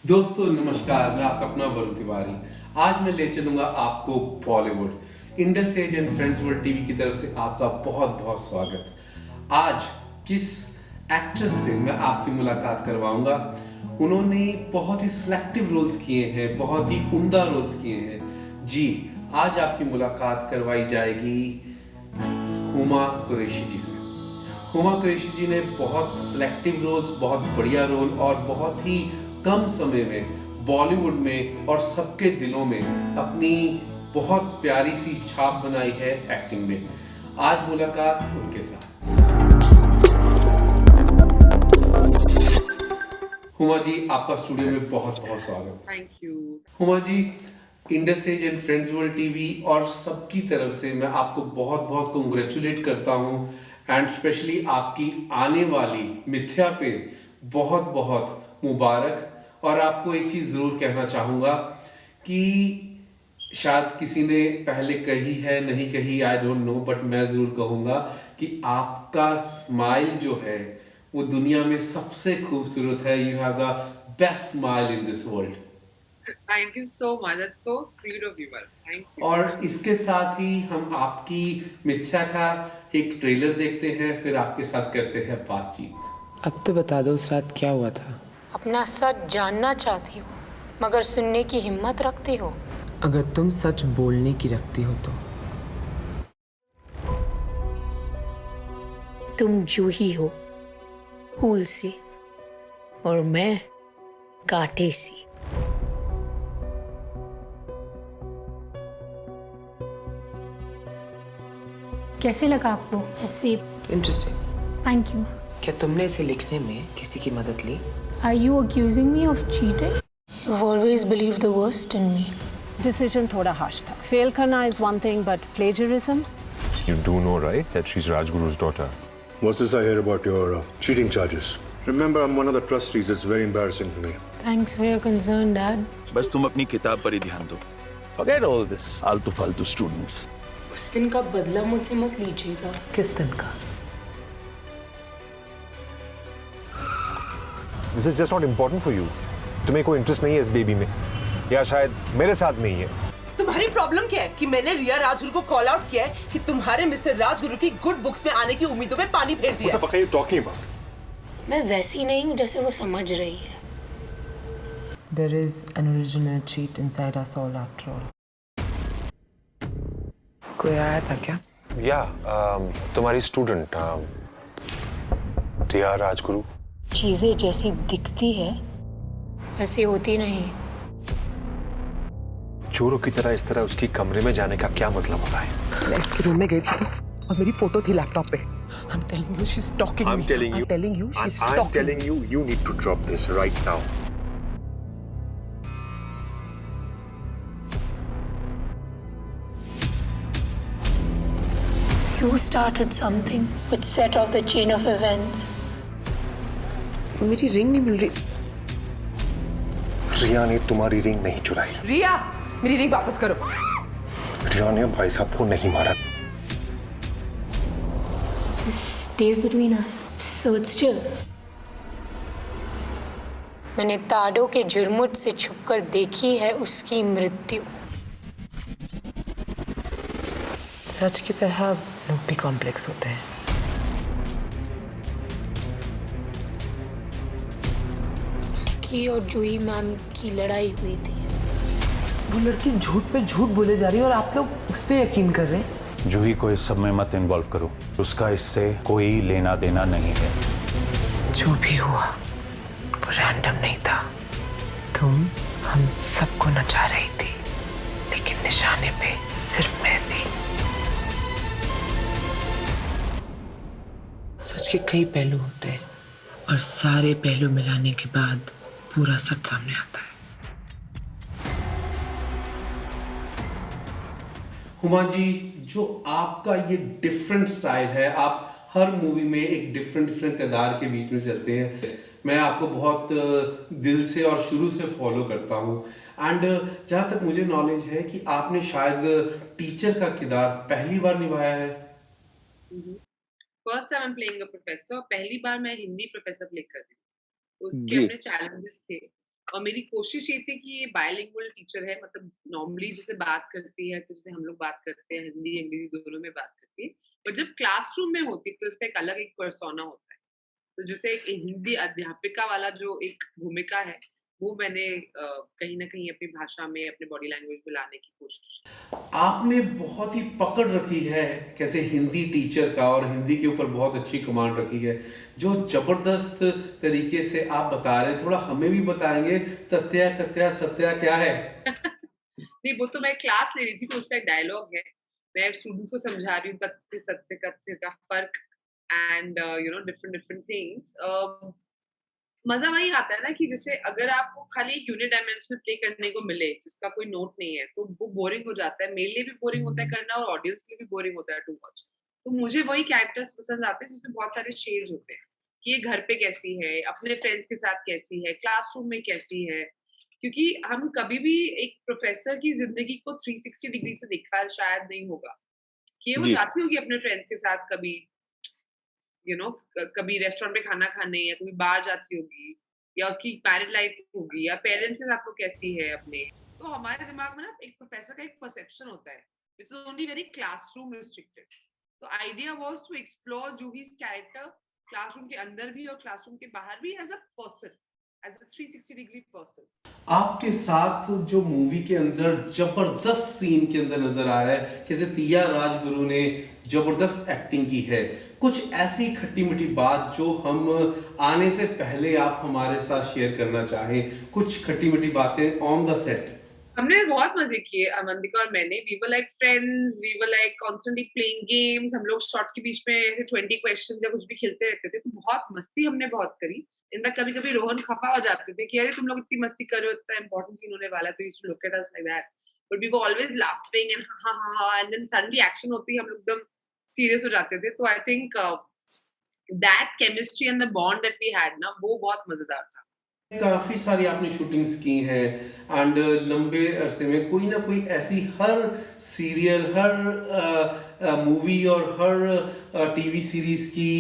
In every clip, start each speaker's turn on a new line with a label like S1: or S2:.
S1: दोस्तों नमस्कार, मैं आपका अपना वरुण तिवारी। आज मैं ले चलूंगा आपको Bollywood Indus as and friends world TV की तरफ से आपका बहुत बहुत स्वागत। आज किस एक्ट्रेस से मैं आपकी मुलाकात करवाऊंगा। उन्होंने बहुत ही सिलेक्टिव रोल्स किए हैं, बहुत ही उम्दा रोल्स किए हैं। जी, आज आपकी मुलाकात करवाई जाएगी हुमा कुरैशी जी से। हुमा कुरैशी जी ने बहुत सिलेक्टिव रोल्स, बहुत बढ़िया रोल और बहुत ही कम समय में बॉलीवुड में और सबके दिलों में अपनी बहुत प्यारी सी छाप बनाई है एक्टिंग में। आज मुलाकात उनके साथ। हुमा जी, आपका स्टूडियो में बहुत बहुत स्वागत।
S2: Thank you.
S1: Huma ji, Indus as and friends world TV और सबकी तरफ से मैं आपको बहुत बहुत कंग्रेचुलेट करता हूँ एंड स्पेशली आपकी आने वाली मिथ्या पे बहुत बहुत मुबारक। और आपको एक चीज़ ज़रूर कहना चाहूँगा कि शायद किसी ने पहले कही है नहीं कही, आई डोंट नो, बट मैं ज़रूर कहूँगा कि आपका स्माइल जो है वो दुनिया में सबसे खूबसूरत है। You have the best smile in this world.
S2: Thank you so much, that's so sweet of you. Thank you.
S1: और इसके साथ ही हम आपकी मिथ्या का एक ट्रेलर देखते हैं, फिर आपके साथ करते हैं बातचीत।
S3: अब तो बता दो उस रात क्या हुआ था।
S4: अपना सच जानना चाहती हो मगर सुनने की हिम्मत रखती हो।
S3: अगर तुम सच बोलने की रखती हो तो
S4: तुम जूही हो, फूल सी, और मैं कांटे सी। कैसे लगा आपको ऐसे?
S3: इंटरेस्टिंग।
S4: Thank you.
S3: क्या तुमने इसे लिखने में किसी की मदद ली?
S4: Are you accusing me of cheating? You've always believed the worst in me.
S5: Decision थोड़ा harsh था. Fail करना is one thing, but plagiarism?
S6: You do know, right, that she's Rajguru's daughter?
S7: What's this I hear about your cheating charges? Remember, I'm one of the trustees. It's very embarrassing for me.
S4: Thanks for your concern, Dad.
S8: बस तुम अपनी किताब पर ही ध्यान दो।
S6: Forget all this आलतू-फालतू students.
S4: उस दिन का बदला मुझसे मत लीजिएगा।
S3: किस दिन का?
S6: This is just not important for you. तुम्हें कोई इंटरेस्ट नहीं है इस बेबी में, या शायद मेरे साथ नहीं है।
S9: तुम्हारी प्रॉब्लम क्या है कि मैंने रिया राजगुरु को कॉल आउट किया है कि तुम्हारे मिस्टर राजगुरु की गुड बुक्स में आने की उम्मीदों में पानी फेर दिया।
S7: What the fuck are you talking about?
S4: मैं वैसी नहीं हूँ जैसे वो समझ रही है।
S3: There is an original cheat inside us all after all. कोई आया था क्या?
S6: या तुम्हारी स्टूडेंट रिया राजगुरु।
S4: चीजें जैसी दिखती है वैसी होती नहीं।
S6: चोरों की तरह इस तरह उसकी कमरे में जाने का क्या मतलब होता है?
S3: मैं इसके रूम में गई थी और मेरी फोटो थी लैपटॉप पे। I'm telling you she's stalking me.
S6: I'm telling you
S3: she's
S6: I'm
S3: stalking
S6: telling
S3: me.
S6: you need to drop this right now.
S4: You started something which set off the chain of events.
S3: मेरी ring नहीं मिल रही।
S7: रिया ने तुम्हारी ring नहीं चुराई।
S9: रिया, मेरी ring वापस करो।
S7: रिया ने भाई साहब को नहीं मारा।
S4: This stays between us, so it's chill. मैंने ताडो के जुर्मुट से छुपकर देखी है उसकी मृत्यु।
S3: सच की तरह लोग भी कॉम्प्लेक्स होते हैं।
S4: उसकी और जूही मैम की लड़ाई हुई थी।
S3: वो लड़की झूठ पे झूठ बोले जा रही है और आप लोग उस पे यकीन कर रहे हैं।
S10: जूही को इस सब में मत इन्वॉल्व करो, उसका इससे कोई लेना देना नहीं है।
S3: जो भी हुआ वो रैंडम नहीं था। तुम हम सबको नचा रही थी, लेकिन निशाने पे सिर्फ मैं थी। सच के कई पहलू होते हैं और सारे पहलू मिलाने के बाद पूरा सच सामने आता है।
S1: हुमा जी, जो आपका ये डिफरेंट स्टाइल है, आप हर मूवी में एक डिफरेंट किरदार के बीच में चलते हैं। मैं आपको बहुत दिल से और शुरू से फॉलो करता हूँ एंड जहाँ तक मुझे नॉलेज है कि आपने शायद टीचर का किरदार पहली बार निभाया है।
S2: First time I am playing a professor. पहली बार मैं हिंदी प्रोफेसर प्ले कर रही हूँ। उसके
S8: जी।
S2: अपने चैलेंजेस थे। और मेरी कोशिश ये थी कि ये बायलिंगुअल टीचर है, मतलब नॉर्मली जैसे बात करती है तो जैसे हम लोग बात करते हैं, हिंदी अंग्रेजी दोनों में बात करती है, पर जब क्लासरूम में होती है तो इसका एक अलग एक पर्सोना होता है। तो जैसे एक हिंदी अध्यापिका वाला जो एक भूमिका है, वो मैंने कहीं न कहीं अपनी भाषा में, अपने बॉडी लैंग्वेज में लाने की कोशिश की।
S1: आपने बहुत ही पकड़ रखी है कैसे हिंदी टीचर का, और हिंदी के ऊपर बहुत अच्छी कमांड रखी है, जो जबरदस्त तरीके से आप बता रहे हैं। थोड़ा हमें भी बताएंगे, तथ्या कथ्या सत्या क्या है?
S2: नहीं, वो तो मैं क्लास ले रही थी तो उसका एक डायलॉग है। मैं स्टूडेंट्स को समझा रही हूँ तथ्य, सत्य, कथ्य का फ़र्क एंड डिफरेंट डिफरेंट थिंग्स। मज़ा वही आता है ना कि जैसे अगर आपको खाली एक यूनिडायमेंशनल प्ले करने को मिले, जिसका कोई नोट नहीं है, तो वो बोरिंग हो जाता है। मेरे लिए भी बोरिंग होता है करना और ऑडियंस के लिए भी बोरिंग होता है टू वॉच। तो मुझे वही कैरेक्टर्स पसंद आते हैं जिसमें बहुत सारे शेड्स होते हैं, कि ये घर पे कैसी है, अपने फ्रेंड्स के साथ कैसी है, क्लासरूम में कैसी है। क्योंकि हम कभी भी एक प्रोफ़ेसर की ज़िंदगी को 360 डिग्री से देखा शायद नहीं होगा, कि वो
S6: जी।
S2: जाती होगी अपने फ्रेंड्स के साथ कभी कभी रेस्टोरेंट में खाना खाने, या कभी बाहर जाती होगी, या उसकी मैरिड लाइफ होगी, या पेरेंट्स के साथ वो कैसी है अपने। तो हमारे दिमाग में ना एक प्रोफेसर का एक परसेप्शन होता है which is only very classroom restricted. तो idea was to explore Juhi's character classroom के अंदर भी और क्लासरूम के बाहर भी as a person, as a 360 degree person.
S1: आपके साथ जो मूवी के अंदर जबरदस्त सीन के अंदर नजर आ रहा है, कैसे तिया राजगुरु ने जबरदस्त एक्टिंग की है। कुछ ऐसी खट्टी मीठी बात जो हम आने से पहले आप हमारे साथ शेयर करना चाहें, कुछ खट्टी मीठी बातें ऑन द सेट।
S2: हमने बहुत मजे किए, अवंतिका और मैंने। We were like friends, we were like constantly playing games. हम लोग शॉट के बीच में ऐसे 20 क्वेश्चंस या कुछ भी खेलते रहते थे, तो बहुत मस्ती हमने बहुत करी। इनफैक्ट कभी-कभी रोहन खफा हो जाते थे कि अरे तुम लोग इतनी मस्ती कर रहे हो, इतना इंपॉर्टेंट सीन होने वाला है, तो he used to look at us like that. But we were always laughing and ha ha हा, एंड देन सडनली एक्शन होती है, हम लोग एकदम सीरियस हो जाते थे। तो I think that chemistry and the bond that we had ना, वो बहुत मजेदार था।
S1: काफी सारी आपने शूटिंग्स की हैं, एंड लंबे अरसे में कोई ना कोई ऐसी हर सीरियल, हर मूवी और हर टीवी सीरीज की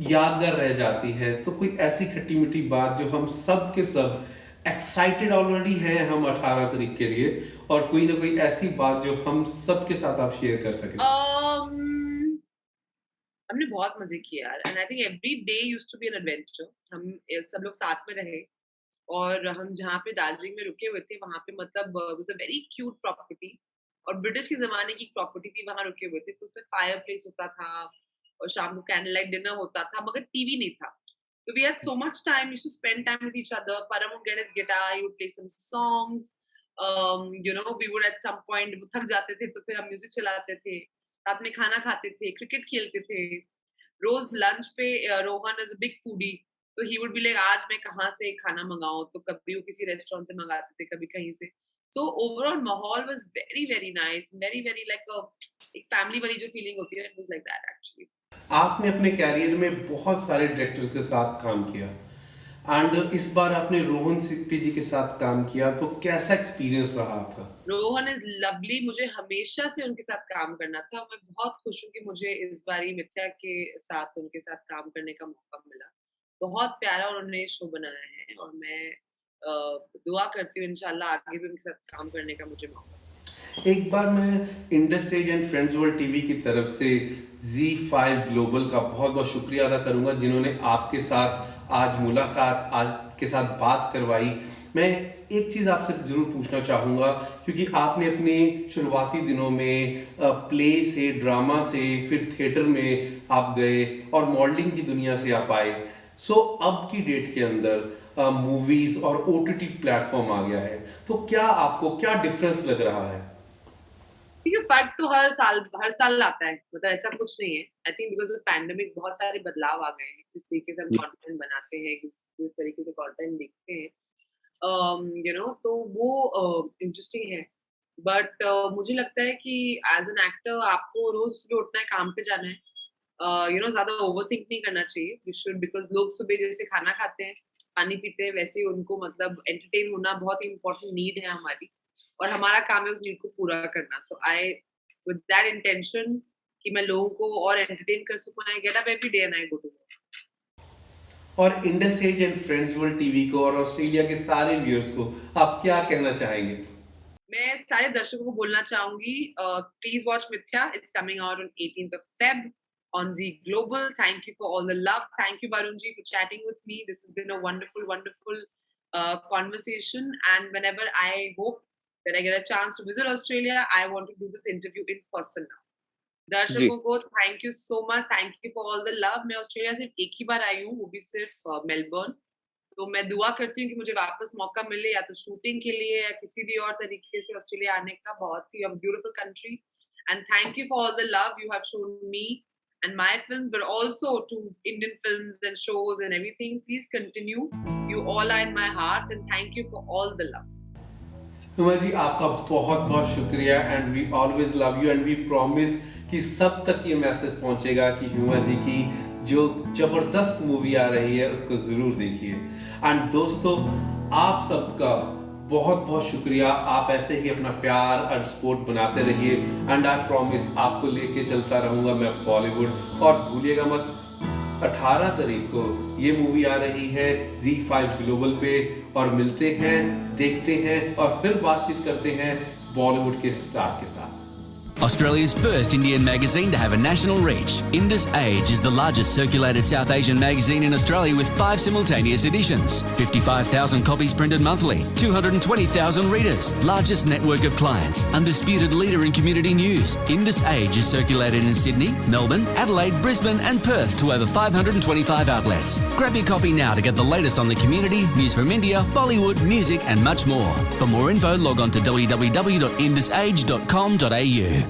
S1: यादगार रह जाती है। तो कोई ऐसी खट्टी मीठी बात जो हम सब के सब एक्साइटेड ऑलरेडी हैं हम 18 तारीख के लिए, और कोई ना कोई ऐसी बात जो हम सब के साथ आप शेयर कर सकें।
S2: हमने बहुत मजे किए यार, and I think every day used to be an adventure. हम सब लोग साथ में रहे, और हम जहाँ पे दार्जिलिंग में रुके हुए थे वहाँ पे मतलब was a very cute property, और ब्रिटिश के ज़माने की प्रॉपर्टी थी, वहाँ रुके हुए थे। तो उसमें फायरप्लेस होता था और शाम को कैंडल लाइट डिनर होता था, मगर टीवी नहीं था। तो we had so much time, used to spend time with each other. Param would get his guitar, he would play some songs, we would at some point वो थक जाते थे तो फिर हम म्यूजिक चलाते थे, साथ में खाना खाते थे, क्रिकेट खेलते थे। रोज लंच पे Rohan is a big foodie, तो ही वुड बी लाइक आज मैं कहाँ से खाना मंगाऊं, तो कभी वो किसी रेस्टोरेंट से मंगाते थे, कभी कहीं से। सो ओवरऑल माहौल was very very nice, very very like एक फैमिली वाली जो फीलिंग होती है, it was like that actually.
S1: आपने अपने कैरियर में बहुत सारे डायरेक्टर्स के साथ काम किया, एंड इस बार आपने रोहन सिप्पी जी के साथ काम किया, तो कैसा एक्सपीरियंस रहा आपका?
S2: रोहन इज लवली, मुझे हमेशा से उनके साथ काम करना था। मैं बहुत खुश हूँ कि मुझे इस बारी मिथ्या के साथ उनके साथ काम करने का मौका मिला। बहुत प्यारा उन्होंने शो बनाया है, और मैं दुआ करती हूँ इंशाल्लाह आगे भी उनके साथ काम करने का मुझे मौका।
S1: एक बार मैं Indus as and friends world TV की तरफ से Z5 ग्लोबल का बहुत बहुत शुक्रिया अदा करूंगा, जिन्होंने आपके साथ आज मुलाकात, आज के साथ बात करवाई। मैं एक चीज़ आपसे ज़रूर पूछना चाहूँगा, क्योंकि आपने अपने शुरुआती दिनों में प्ले से, ड्रामा से, फिर थिएटर में आप गए और मॉडलिंग की दुनिया से आप आए। सो अब की डेट के अंदर मूवीज़ और OTT प्लेटफॉर्म आ गया है, तो क्या आपको क्या डिफरेंस लग रहा है?
S2: ठीक है, फर्क तो हर साल आता है, मतलब ऐसा कुछ नहीं है। I think because of pandemic बहुत सारे बदलाव आ गए हैं, जिस तरीके से हम कंटेंट बनाते हैं, किस तरीके से कंटेंट देखते हैं, तो वो इंटरेस्टिंग है। बट मुझे लगता है कि एज एन एक्टर आपको रोज सुबह उठना है, काम पे जाना है, ज्यादा ओवरथिंक नहीं करना चाहिए। यू शुड, बिकॉज लोग सुबह जैसे खाना खाते हैं, पानी पीते हैं, वैसे ही उनको मतलब एंटरटेन होना बहुत ही इंपॉर्टेंट नीड है हमारी, और हमारा काम है उस नीड को पूरा करना। So I with that intention कि मैं लोगों को और एंटरटेन कर सकूं, I get up every day and I go to work.
S1: और Indus as and friends world TV को और ऑस्ट्रेलिया के सारे व्यूअर्स को आप क्या कहना चाहेंगे?
S2: मैं सारे दर्शकों को बोलना चाहूंगी, प्लीज वॉच मिथ्या. It's coming out on 18th of Feb on Z Global. Thank you for all the love. Thank you, Varun ji, for chatting with me. This has been a wonderful conversation. And whenever I hope that I get a chance to visit Australia, I want to do this interview in person now. दर्शकों को thank you so much. Thank you for all the love. मैं Australia सिर्फ एक ही बार आई हूँ, वो भी सिर्फ Melbourne. तो मैं दुआ करती हूँ कि मुझे वापस मौका मिले, या तो शूटिंग के लिए या किसी भी और तरीके से ऑस्ट्रेलिया आने का. बहुत ही beautiful country. And thank you for all the love you have shown me and my films, but also to Indian films and shows and everything. Please continue. You all are in my heart, and thank you for all the love.
S1: Huma ji, आपका बहुत बहुत शुक्रिया. And we always love you and we promise कि सब तक ये message पहुंचेगा कि हुमा जी की जो जबरदस्त मूवी आ रही है उसको जरूर देखिए. एंड दोस्तों, आप सबका बहुत बहुत शुक्रिया. आप ऐसे ही अपना प्यार और सपोर्ट बनाते रहिए. एंड आई प्रॉमिस आपको लेके चलता रहूँगा मैं बॉलीवुड. और भूलिएगा मत, 18 तारीख को ये मूवी आ रही है Z5 ग्लोबल पे. और मिलते हैं, देखते हैं और फिर बातचीत करते हैं बॉलीवुड के स्टार के साथ.
S11: Australia's first Indian magazine to have a national reach, Indus Age is the largest circulated South Asian magazine in Australia with 5 simultaneous editions, 55,000 copies printed monthly, 220,000 readers, largest network of clients, undisputed leader in community news. Indus Age is circulated in Sydney, Melbourne, Adelaide, Brisbane and Perth to over 525 outlets. Grab your copy now to get the latest on the community, news from India, Bollywood, music and much more. For more info, log on to www.indusage.com.au.